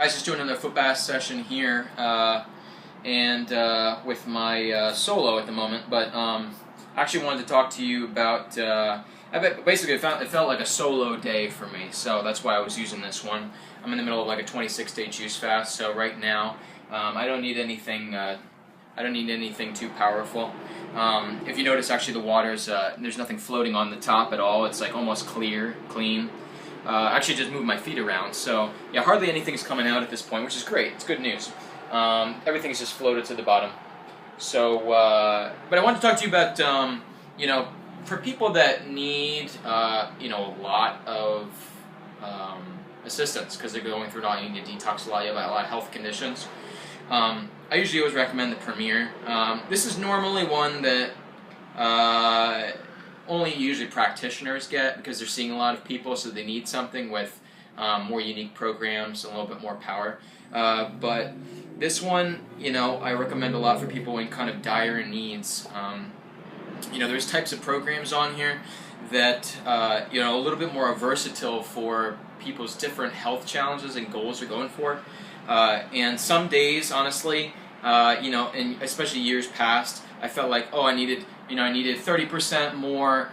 Guys, just doing another foot bath session here, and with my solo at the moment. But I actually wanted to talk to you about. Basically, it felt like a solo day for me, so that's why I was using this one. I'm in the middle of like a 26-day juice fast, so right now I don't need anything. I don't need anything too powerful. If you notice, actually, the water's there's nothing floating on the top at all. It's like almost clear, clean. Actually just moved my feet around, so yeah, hardly anything's coming out at this point, which is great. It's good news. Everything's just floated to the bottom. So, but I wanted to talk to you about, for people that need, a lot of assistance because they're going through you need to detox a lot, you have a lot of health conditions. I usually always recommend the Premier. This is normally one that only usually practitioners get because they're seeing a lot of people, so they need something with more unique programs, a little bit more power. But this one, I recommend a lot for people in kind of dire needs. There's types of programs on here that a little bit more versatile for people's different health challenges and goals they're going for. And some days, honestly, and especially years past, I felt like, I needed 30% more,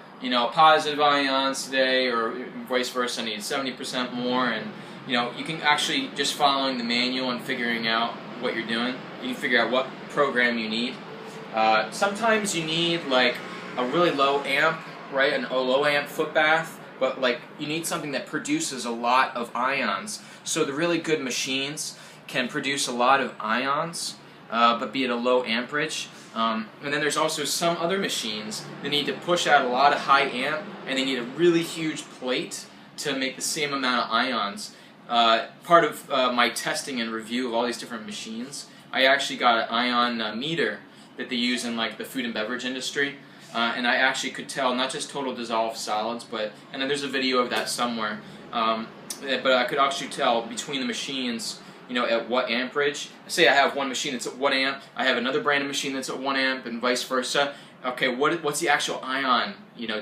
positive ions today, or vice versa, I needed 70% more, and, you can actually, just following the manual and figuring out what you're doing, you can figure out what program you need. Sometimes you need, like, a really low amp, right, a low amp foot bath, but, like, you need something that produces a lot of ions. So the really good machines can produce a lot of ions, but be at a low amperage. And then there's also some other machines that need to push out a lot of high amp, and they need a really huge plate to make the same amount of ions. Part of my testing and review of all these different machines, I actually got an ion meter that they use in like the food and beverage industry, and I actually could tell not just total dissolved solids, and then there's a video of that somewhere, but I could actually tell between the machines, at what amperage. Say I have one machine that's at 1 amp, I have another brand of machine that's at 1 amp, and vice versa. Okay, what's the actual ion,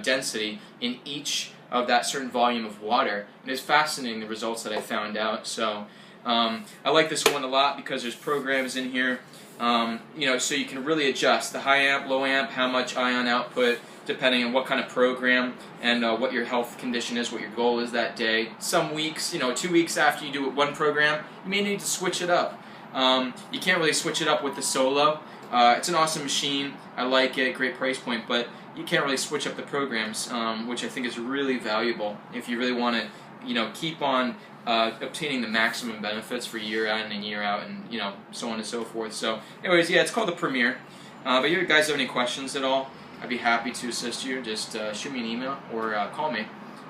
density in each of that certain volume of water? And it's fascinating, the results that I found out. So I like this one a lot because there's programs in here, so you can really adjust the high amp, low amp, how much ion output, depending on what kind of program and what your health condition is, what your goal is that day. Some weeks, 2 weeks after you do one program, you may need to switch it up. You can't really switch it up with the Solo. It's an awesome machine. I like it, great price point, but you can't really switch up the programs, which I think is really valuable if you really want to, keep on obtaining the maximum benefits for year in and year out, and so on and so forth. So, anyways, yeah, it's called the Premier. But if you guys have any questions at all, I'd be happy to assist you. Just shoot me an email or call me,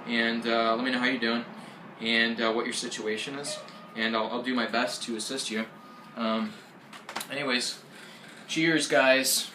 and let me know how you're doing and what your situation is, and I'll do my best to assist you. Anyways, cheers, guys.